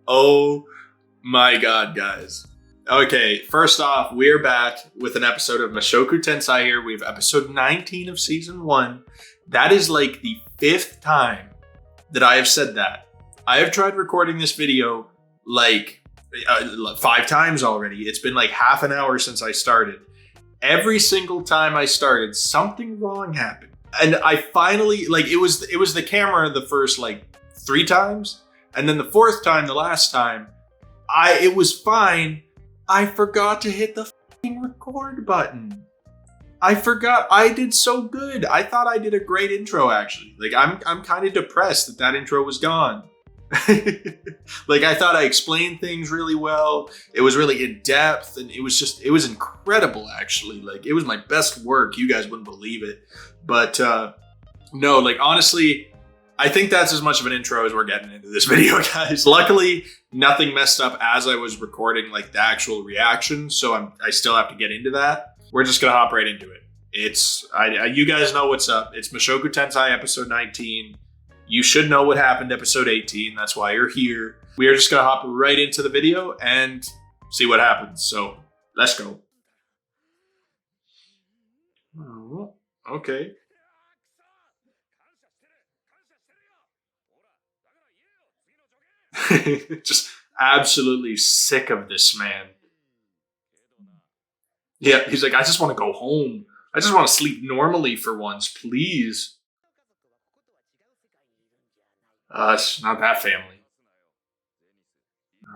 Oh my god, guys. Okay, first off, we're back with an episode of Mushoku Tensei here. We have episode 19 of season 1. That is like the 5th time that I have said that. I have tried recording this video like 5 times already. It's been like half an hour since I started. Every single time I started, something wrong happened. And I finally, like, it was the camera the first like 3 times. And then the 4th time, the last time, it was fine. I forgot to hit the fucking record button. I forgot. I did so good. I thought I did a great intro, actually. Like, I'm kind of depressed that intro was gone. Like, I thought I explained things really well. It was really in depth, and it was incredible, actually. Like, it was my best work. You guys wouldn't believe it. But no, like, honestly, I think that's as much of an intro as we're getting into this video, guys. Luckily, nothing messed up as I was recording, like, the actual reaction, so I still have to get into that. We're just gonna hop right into it. You guys know what's up. It's Mushoku Tensei episode 19. You should know what happened episode 18. That's why you're here. We are just gonna hop right into the video and see what happens. So let's go. Oh, okay. Just absolutely sick of this man. Yeah, he's like, I just want to go home. I just want to sleep normally for once, please. It's not that family.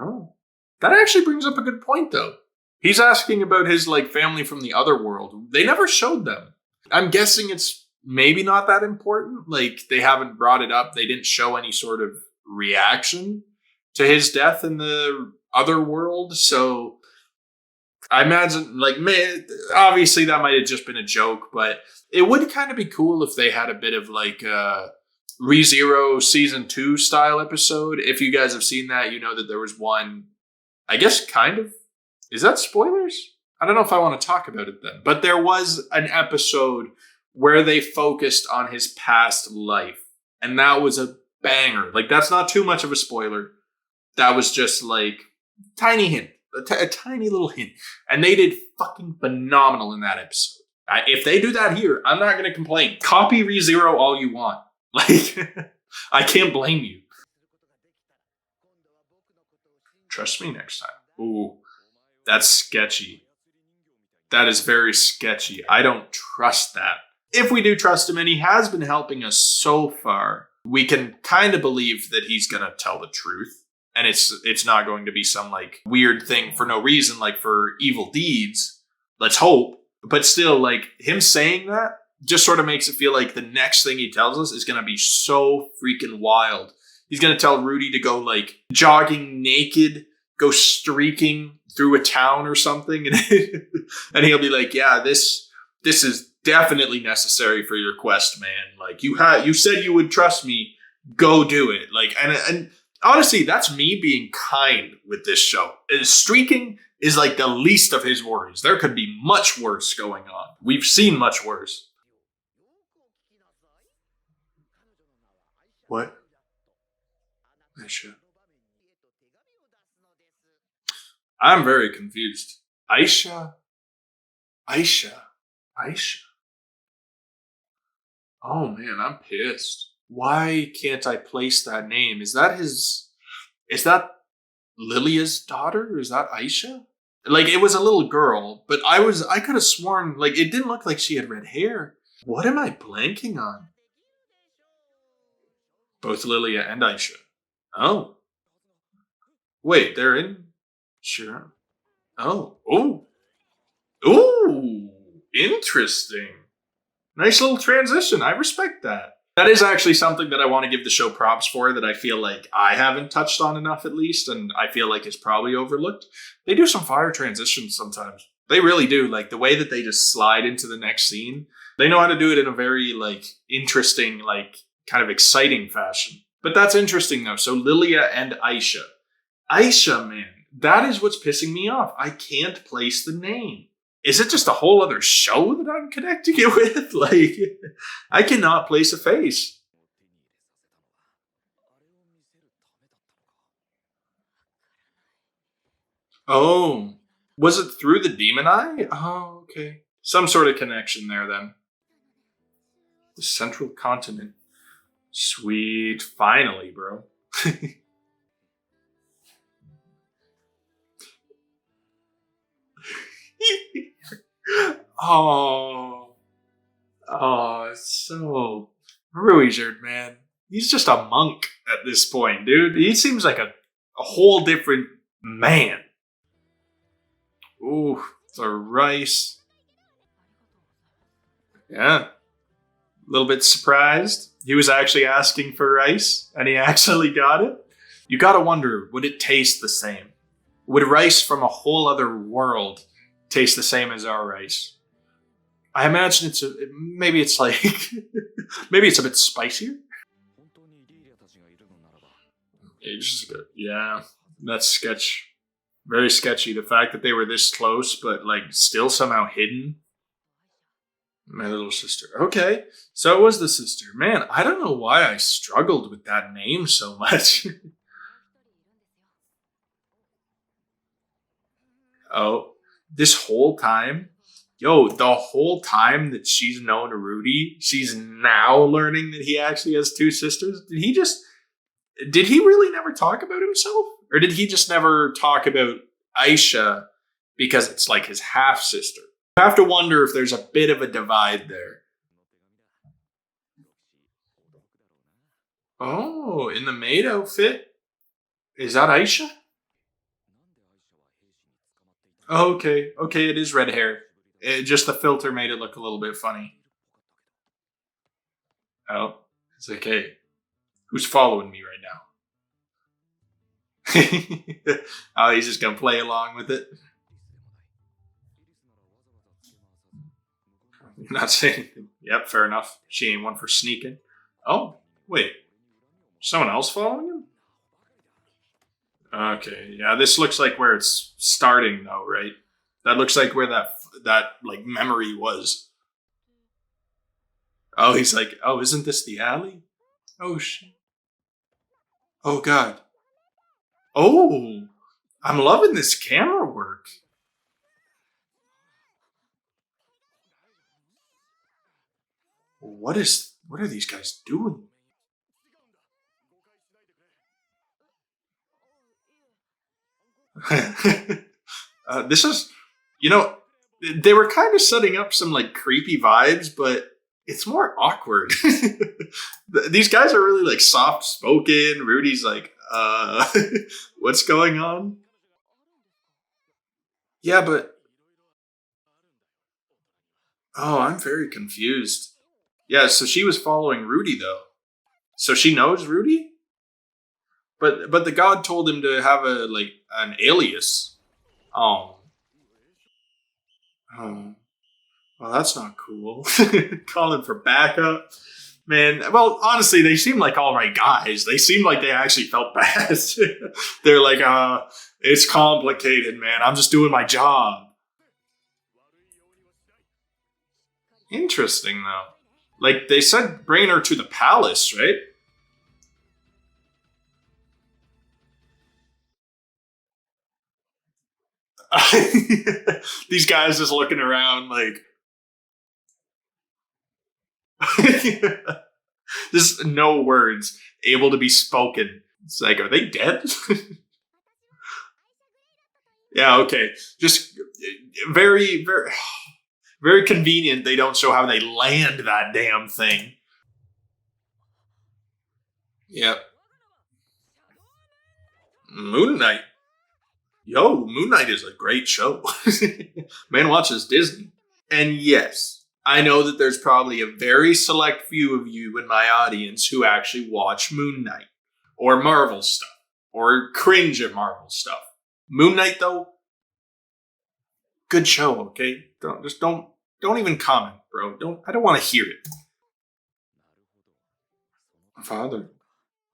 Oh. That actually brings up a good point, though. He's asking about his, like, family from the other world. They never showed them. I'm guessing it's maybe not that important. Like, they haven't brought it up. They didn't show any sort of reaction to his death in the other world. So I imagine, like, obviously that might have just been a joke, but it would kind of be cool if they had a bit of, like, ReZero season 2 style episode. If you guys have seen that, you know that there was one, I guess, kind of. Is that spoilers? I don't know if I want to talk about it then. But there was an episode where they focused on his past life. And that was a banger. Like, that's not too much of a spoiler. That was just, like, tiny hint. A tiny little hint. And they did fucking phenomenal in that episode. If they do that here, I'm not going to complain. Copy ReZero all you want. Like, I can't blame you. Trust me next time. Ooh, that's sketchy. That is very sketchy. I don't trust that. If we do trust him, and he has been helping us so far, we can kind of believe that he's going to tell the truth. And it's not going to be some, like, weird thing for no reason, like for evil deeds. Let's hope. But still, like, him saying that just sort of makes it feel like the next thing he tells us is going to be so freaking wild. He's going to tell Rudy to go, like, jogging naked, go streaking through a town or something. And he'll be like, yeah, this is definitely necessary for your quest, man. Like, you said you would trust me. Go do it. Like, and honestly, that's me being kind with this show. Streaking is like the least of his worries. There could be much worse going on. We've seen much worse. What? Aisha. I'm very confused. Aisha? Aisha? Aisha? Oh man, I'm pissed. Why can't I place that name? Is that Lilia's daughter? Or is that Aisha? Like, it was a little girl, but I could have sworn, like, it didn't look like she had red hair. What am I blanking on? Both Lilia and Aisha. Oh. Wait, they're in Shirone. Oh. Oh. Ooh. Interesting. Nice little transition. I respect that. That is actually something that I want to give the show props for, that I feel like I haven't touched on enough, at least, and I feel like it's probably overlooked. They do some fire transitions sometimes. They really do. Like, the way that they just slide into the next scene, they know how to do it in a very, like, interesting, like, kind of exciting fashion. But that's interesting, though. So Lilia and Aisha. Aisha, man, that is what's pissing me off. I can't place the name. Is it just a whole other show that I'm connecting it with? Like, I cannot place a face. Oh, was it through the demon eye? Oh, okay. Some sort of connection there then. The central continent. Sweet. Finally, bro. Oh. Oh, it's so Ruizard, man. He's just a monk at this point, dude. He seems like a whole different man. Ooh, the rice. Yeah. A little bit surprised. He was actually asking for rice, and he actually got it. You gotta wonder, would it taste the same? Would rice from a whole other world taste the same as our rice? I imagine maybe it's like maybe it's a bit spicier. Yeah, that's sketch. Very sketchy. The fact that they were this close, but like still somehow hidden. My little sister. Okay, so it was the sister. Man, I don't know why I struggled with that name so much. Oh, this whole time, yo, the whole time that she's known Rudy, she's now learning that he actually has two sisters. Did he really never talk about himself? Or did he just never talk about Aisha because it's like his half sister? I have to wonder if there's a bit of a divide there. Oh, in the maid outfit? Is that Aisha? Okay, okay, it is red hair. Just the filter made it look a little bit funny. Oh, it's okay. Who's following me right now? Oh, he's just gonna play along with it. Not saying anything. Yep, fair enough. She ain't one for sneaking. Oh, wait. Someone else following him? Okay, yeah, this looks like where it's starting though, right? That looks like where that like memory was. Oh, he's like, oh, isn't this the alley? Oh shit. Oh god. Oh, I'm loving this camera work. What are these guys doing? This is, you know, they were kind of setting up some like creepy vibes, but it's more awkward. These guys are really like soft spoken. Rudy's like, what's going on? Yeah, but oh, I'm very confused. Yeah, so she was following Rudy though. So she knows Rudy? But the god told him to have a like an alias. Oh. Oh. Well, that's not cool. Calling for backup. Man, well, honestly, they seem like all right guys. They seem like they actually felt bad. They're like, it's complicated, man. I'm just doing my job. Interesting, though. Like, they said bringing her to the palace, right? These guys just looking around like, just no words able to be spoken. It's like, are they dead? Yeah, okay. Just very, very, very convenient. They don't show how they land that damn thing. Yep. Moon Knight. Yo, Moon Knight is a great show. Man watches Disney. And yes, I know that there's probably a very select few of you in my audience who actually watch Moon Knight or Marvel stuff or cringe at Marvel stuff. Moon Knight, though, good show. Okay, don't even comment, bro. I don't want to hear it. Father.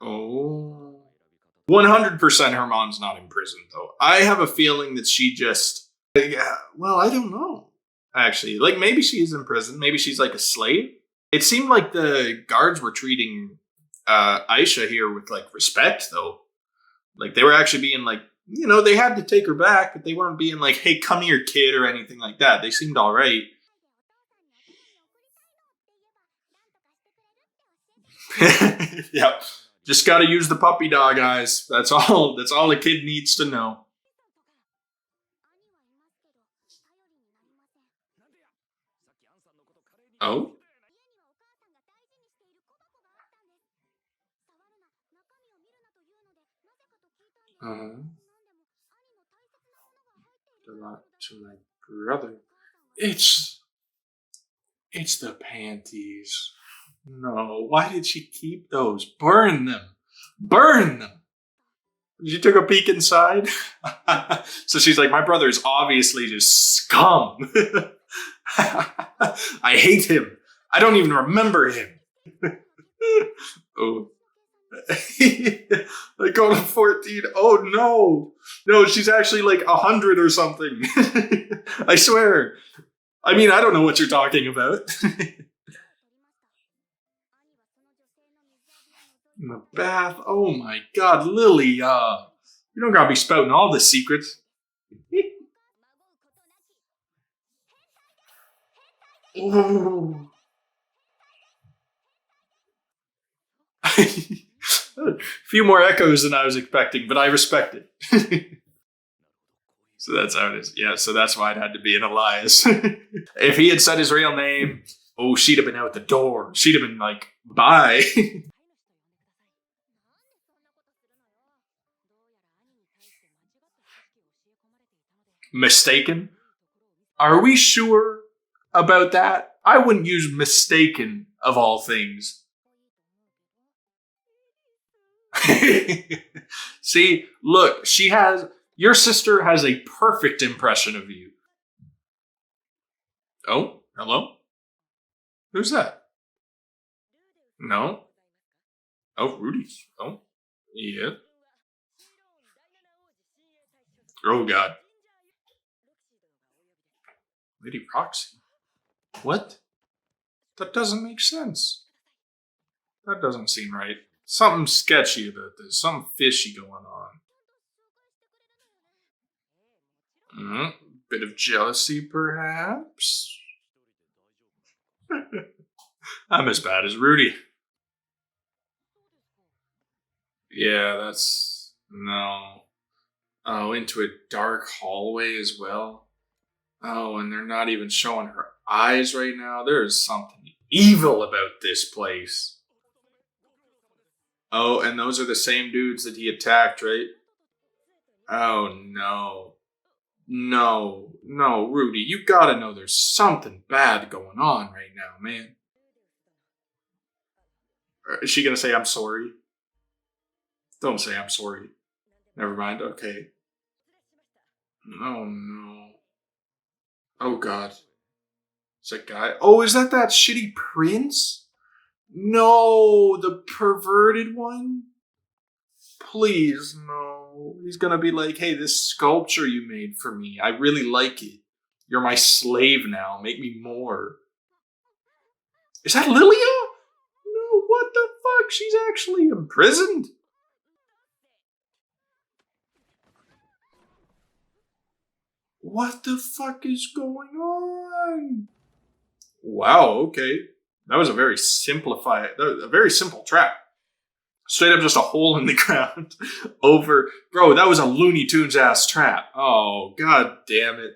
Oh. 100% her mom's not in prison, though. I have a feeling that she just. Yeah, well, I don't know. Actually, like maybe she is in prison. Maybe she's like a slave. It seemed like the guards were treating Aisha here with like respect, though. Like they were actually being like you know, they had to take her back, but they weren't being like, hey, come here, kid, or anything like that. They seemed all right. Yep. Just got to use the puppy dog eyes. That's all. That's all a kid needs to know. Oh? Uh-huh. To my brother. It's the panties. No, why did she keep those? Burn them. Burn them. She took a peek inside. So she's like, my brother is obviously just scum. I hate him. I don't even remember him. Oh. I go to 14. Oh no. No, she's actually like 100 or something. I swear. I mean, I don't know what you're talking about. In the bath. Oh my god, Lily, you don't gotta be spouting all the secrets. Oh. A few more echoes than I was expecting, but I respect it. So that's how it is. Yeah, so that's why it had to be an Elias. If he had said his real name, oh, she'd have been out the door. She'd have been like, bye. Mistaken? Are we sure about that? I wouldn't use mistaken of all things. See, look, your sister has a perfect impression of you. Oh, hello? Who's that? No. Oh, Rudy. Oh, yeah. Oh, God. Lady Roxy. What? That doesn't make sense. That doesn't seem right. Something sketchy about this. Something fishy going on. Bit of jealousy, perhaps? I'm as bad as Rudy. Yeah, that's... No. Oh, into a dark hallway as well? Oh, and they're not even showing her eyes right now? There is something evil about this place. Oh, and those are the same dudes that he attacked, right? Oh, no. No, Rudy, you gotta know there's something bad going on right now, man. Is she gonna say, I'm sorry? Don't say, I'm sorry. Never mind, okay. Oh, no. Oh, God. Is that guy? Oh, is that shitty prince? No, the perverted one? Please, no. He's gonna be like, hey, this sculpture you made for me, I really like it. You're my slave now. Make me more. Is that Lilia? No, what the fuck? She's actually imprisoned? What the fuck is going on? Wow, okay. That was a very simple trap. Straight up just a hole in the ground over... Bro, that was a Looney Tunes ass trap. Oh, god damn it.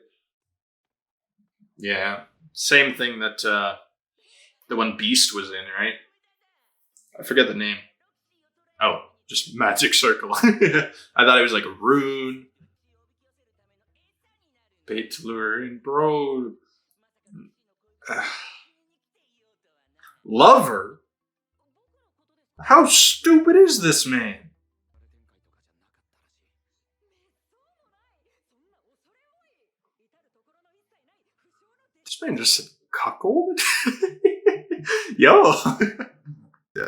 Yeah. Same thing that the one Beast was in, right? I forget the name. Oh, just magic circle. I thought it was like a rune. Bait to lure in, bro. Lover? How stupid is this man? This man just said cuckold? Yo.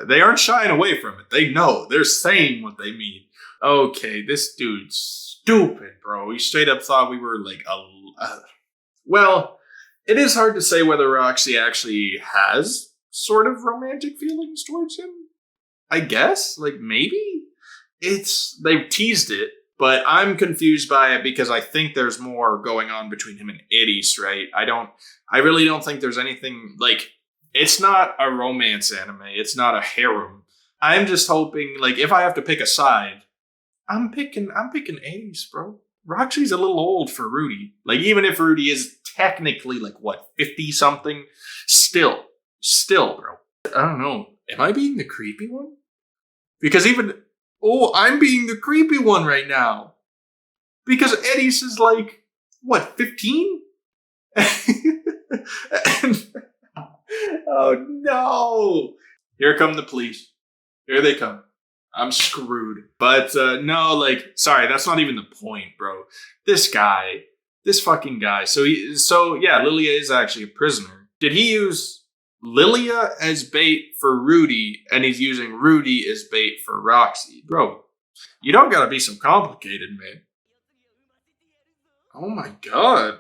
They aren't shying away from it. They know. They're saying what they mean. Okay, this dude's stupid, bro. He straight up thought we were like well, it is hard to say whether Roxy actually has sort of romantic feelings towards him. I guess, like maybe they've teased it, But I'm confused by it because I think there's more going on between him and Iris, right? I really don't think there's anything, like, it's not a romance anime. It's not a harem. I'm just hoping, like, if I have to pick a side, I'm picking Iris, bro. Roxy's a little old for Rudy. Like, even if Rudy is technically, like, what, 50 something? Still, bro. I don't know. Am I being the creepy one? Because I'm being the creepy one right now. Because Iris is like, what, 15? Oh no! Here come the police. Here they come. I'm screwed. But no, like, sorry, that's not even the point, bro. This fucking guy. So yeah, Lilia is actually a prisoner. Did he use Lilia as bait for Rudy, and he's using Rudy as bait for Roxy? Bro, you don't gotta be so complicated, man. Oh my god.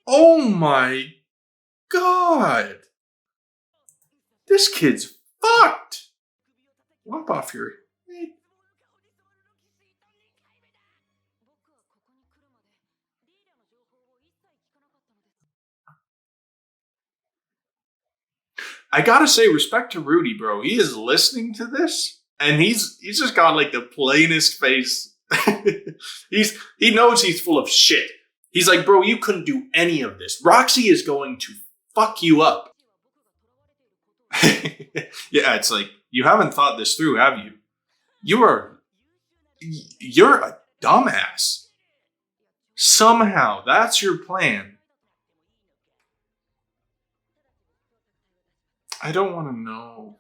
Oh my god. This kid's fucked. Lop off your head. I gotta say, respect to Rudy, bro. He is listening to this, and he's just got like the plainest face. He knows he's full of shit. He's like, bro, you couldn't do any of this. Roxy is going to fuck you up. Yeah, it's like, you haven't thought this through, have you? You're a dumbass. Somehow, that's your plan. I don't want to know.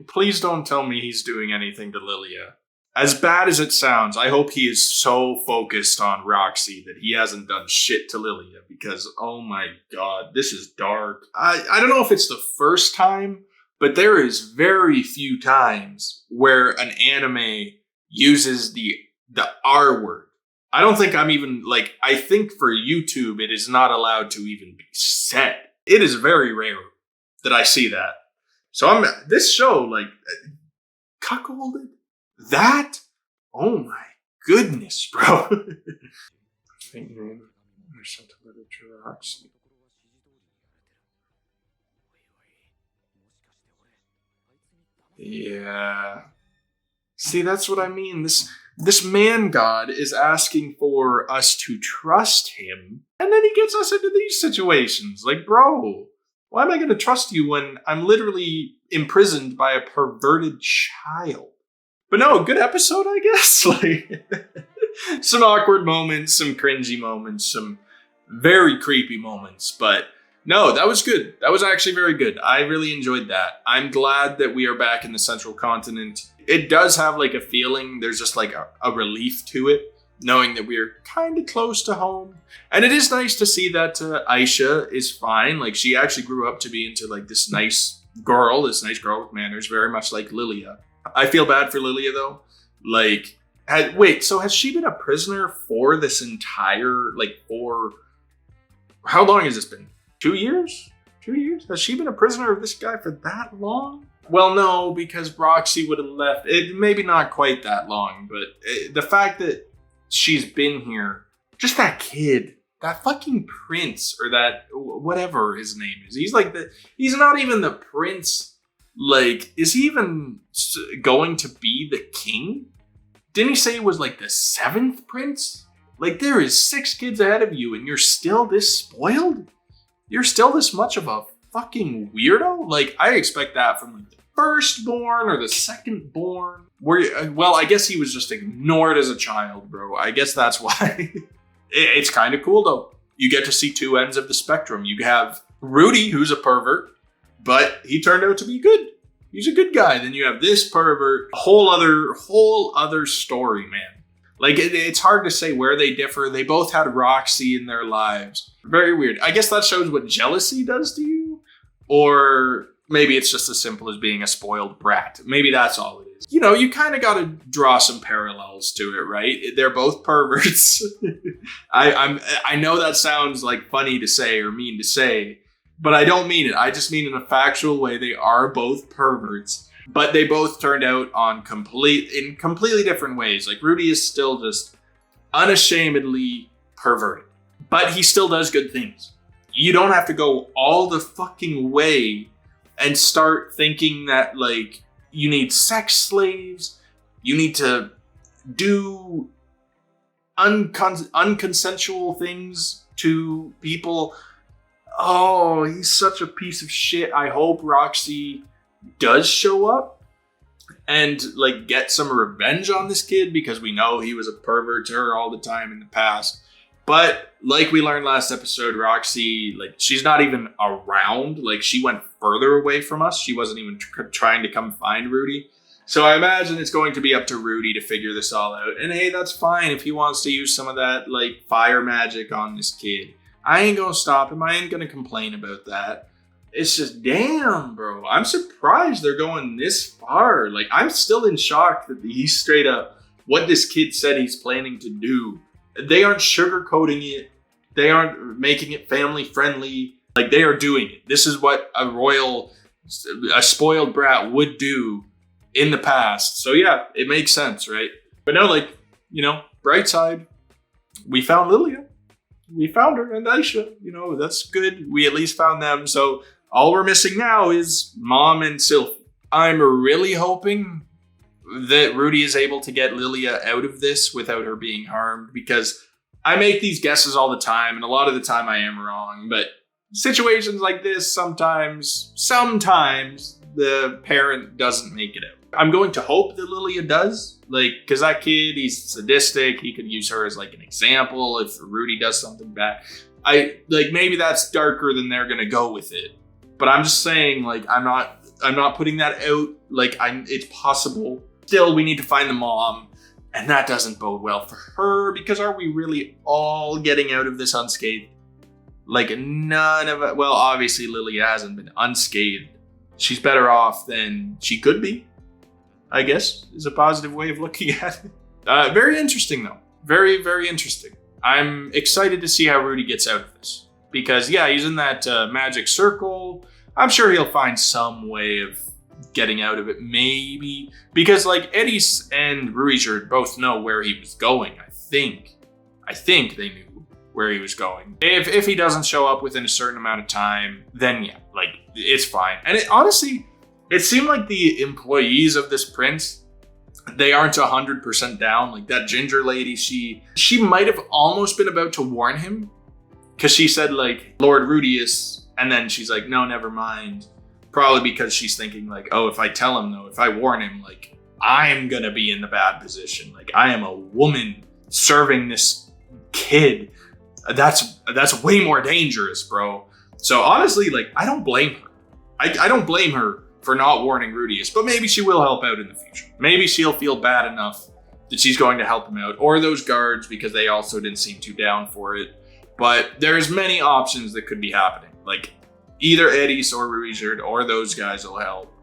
Please don't tell me he's doing anything to Lilia. As bad as it sounds, I hope he is so focused on Roxy that he hasn't done shit to Lilia, because, oh my god, this is dark. I don't know if it's the first time, but there is very few times where an anime uses the R word. I don't think I'm even, like, I think for YouTube it is not allowed to even be said. It is very rare that I see that. So this show, like, cuckolded? That? Oh my goodness, bro. Yeah. See, that's what I mean. This man god is asking for us to trust him, and then he gets us into these situations. Like, bro, why am I going to trust you when I'm literally imprisoned by a perverted child? But no, good episode, I guess. Like, some awkward moments, some cringy moments, some very creepy moments. But no, that was good. That was actually very good. I really enjoyed that. I'm glad that we are back in the Central Continent. It does have like a feeling, there's just like a relief to it, knowing that we're kind of close to home. And it is nice to see that Aisha is fine. Like, she actually grew up to be into like this nice girl with manners, very much like Lilia. I feel bad for Lilia though. Like, so has she been a prisoner for this entire, how long has this been? 2 years? 2 years? Has she been a prisoner of this guy for that long? Well, no, because Roxy would have left. It maybe not quite that long, but the fact that she's been here, just that kid, that fucking prince, or that, whatever his name is. He's not even the prince. Like, is he even going to be the king? Didn't he say he was like the 7th prince? Like, there is 6 kids ahead of you and you're still this spoiled? You're still this much of a fucking weirdo? Like, I expect that from like the firstborn or the secondborn. Well, I guess he was just ignored as a child, bro. I guess that's why. It's kind of cool though. You get to see 2 ends of the spectrum. You have Rudy, who's a pervert, but he turned out to be good. He's a good guy. Then you have this pervert. A whole other story, man. Like, it's hard to say where they differ. They both had Roxy in their lives. Very weird. I guess that shows what jealousy does to you. Or maybe it's just as simple as being a spoiled brat. Maybe that's all it is. You know, you kind of got to draw some parallels to it, right? They're both perverts. I know that sounds like funny to say or mean to say, But I don't mean it. I just mean in a factual way. They are both perverts, but they both turned out in completely different ways. Like Rudy is still just unashamedly perverted, but he still does good things. You don't have to go all the fucking way and start thinking that like you need sex slaves, you need to do unconsensual things to people. Oh, he's such a piece of shit. I hope Roxy does show up and like get some revenge on this kid, because we know he was a pervert to her all the time in the past. But like we learned last episode, Roxy, like she's not even around. Like she went further away from us. She wasn't even trying to come find Rudy. So I imagine it's going to be up to Rudy to figure this all out. And hey, that's fine if he wants to use some of that like fire magic on this kid. I ain't gonna stop him. I ain't gonna complain about that. It's just, damn, bro. I'm surprised they're going this far. Like, I'm still in shock that he's straight up what this kid said he's planning to do. They aren't sugarcoating it. They aren't making it family friendly. Like, they are doing it. This is what a spoiled brat would do in the past. So yeah, it makes sense, right? But no, like, you know, bright side, we found Lilia. We found her and Aisha, you know, that's good. We at least found them. So all we're missing now is Mom and Sylph. I'm really hoping that Rudy is able to get Lilia out of this without her being harmed, because I make these guesses all the time, and a lot of the time I am wrong. But situations like this, sometimes the parent doesn't make it out. I'm going to hope that Lilia does, like, because that kid, he's sadistic. He could use her as like an example if Rudy does something bad. Maybe that's darker than they're gonna go with it. But I'm just saying, like, I'm not putting that out. Like, it's possible. Still, we need to find the mom, and that doesn't bode well for her, because are we really all getting out of this unscathed? Like, none of it. Well, obviously Lilia hasn't been unscathed. She's better off than she could be, I guess, is a positive way of looking at it. Very interesting, though. Very, very interesting. I'm excited to see how Rudy gets out of this. Because, yeah, he's in that magic circle. I'm sure he'll find some way of getting out of it, maybe. Because, like, Eddie and Ruiger both know where he was going, I think. I think they knew where he was going. If he doesn't show up within a certain amount of time, then, yeah, like, it's fine. And honestly, it seemed like the employees of this prince, they aren't 100% down. Like that ginger lady, she might have almost been about to warn him, because she said like, Lord Rudius, and then she's like, no, never mind. Probably because she's thinking like, oh, if I tell him though, if I warn him, like I'm gonna be in the bad position. Like I am a woman serving this kid. That's way more dangerous, bro. So honestly, like I don't blame her. I don't blame her for not warning Rudius, but maybe she will help out in the future. Maybe she'll feel bad enough that she's going to help him out, or those guards, because they also didn't seem too down for it. But there's many options that could be happening. Like either Eddie's or Ruiger or those guys will help.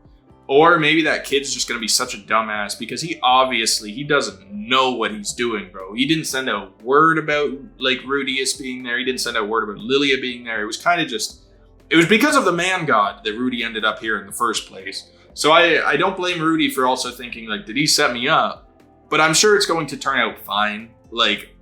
Or maybe that kid's just going to be such a dumbass because he doesn't know what he's doing, bro. He didn't send a word about like Rudius being there. He didn't send a word about Lilia being there. It was kind of just, it was because of the man god that Rudy ended up here in the first place. So I don't blame Rudy for also thinking like, did he set me up? But I'm sure it's going to turn out fine. Like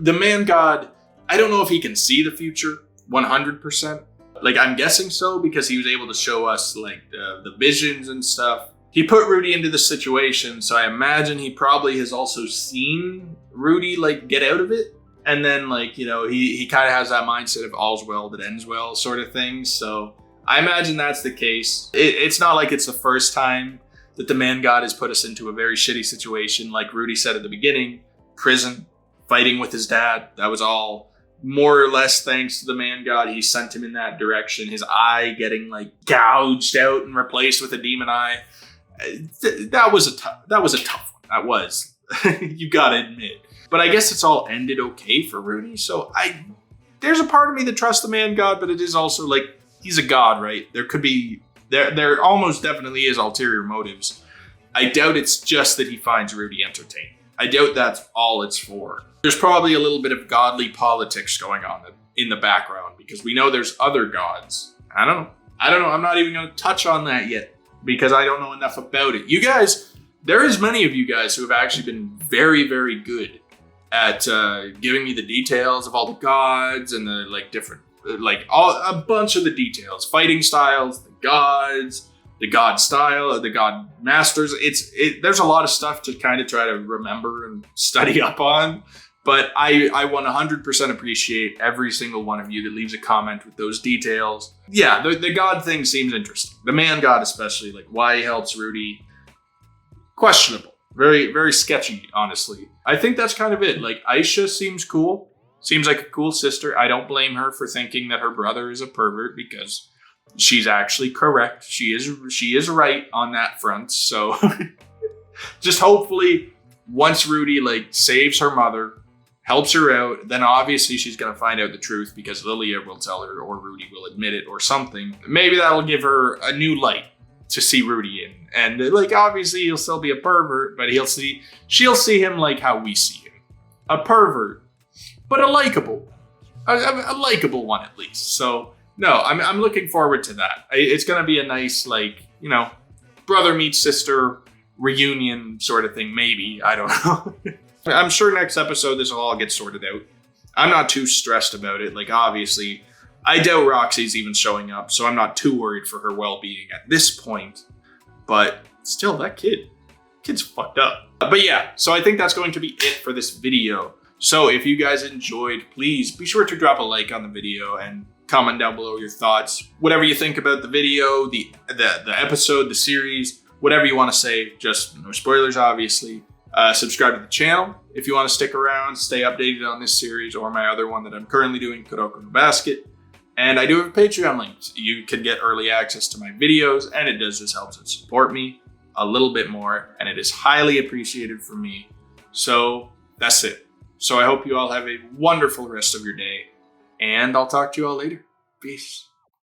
the man god, I don't know if he can see the future 100%. Like I'm guessing so, because he was able to show us like the visions and stuff. He put Rudy into the situation, so I imagine he probably has also seen Rudy like get out of it. And then like, you know, he kind of has that mindset of all's well that ends well sort of thing. So I imagine that's the case. It's not like it's the first time that the man god has put us into a very shitty situation. Like Rudy said at the beginning, prison, fighting with his dad. That was all more or less thanks to the man god. He sent him in that direction. His eye getting like gouged out and replaced with a demon eye. That was a tough one. That was. You gotta admit. But I guess it's all ended okay for Rudy. So there's a part of me that trusts the man god, but it is also like, he's a god, right? There almost definitely is ulterior motives. I doubt it's just that he finds Rudy entertaining. I doubt that's all it's for. There's probably a little bit of godly politics going on in the background, because we know there's other gods I don't know. I'm not even going to touch on that yet because I don't know enough about it. You guys, there is many of you guys who have actually been very, very good at giving me the details of all the gods and the like different, like a bunch of the details, fighting styles, the gods, the god style, the god masters. There's a lot of stuff to kind of try to remember and study up on. But I 100% appreciate every single one of you that leaves a comment with those details. Yeah, the god thing seems interesting. The man god especially, like why he helps Rudy, questionable. Very, very sketchy, honestly. I think that's kind of it. Like Aisha seems cool. Seems like a cool sister. I don't blame her for thinking that her brother is a pervert because she's actually correct. She is right on that front. So just hopefully once Rudy like saves her mother, helps her out, then obviously she's going to find out the truth because Lilia will tell her or Rudy will admit it or something. Maybe that'll give her a new light to see Rudy in. And like, obviously he'll still be a pervert, but she'll see him like how we see him. A pervert, but a likable one at least. So no, I'm looking forward to that. It's going to be a nice, like, you know, brother meets sister reunion sort of thing. Maybe, I don't know. I'm sure next episode this will all get sorted out. I'm not too stressed about it. Like, obviously, I doubt Roxy's even showing up, so I'm not too worried for her well-being at this point. But still, that kid's fucked up. But yeah, so I think that's going to be it for this video. So if you guys enjoyed, please be sure to drop a like on the video and comment down below your thoughts. Whatever you think about the video, the episode, the series, whatever you want to say. Just no spoilers, obviously. Subscribe to the channel if you want to stick around, stay updated on this series or my other one that I'm currently doing, Kuroko no Basket. And I do have a Patreon link. You can get early access to my videos, and it does just help to support me a little bit more, and it is highly appreciated for me. So that's it. So I hope you all have a wonderful rest of your day, and I'll talk to you all later. Peace.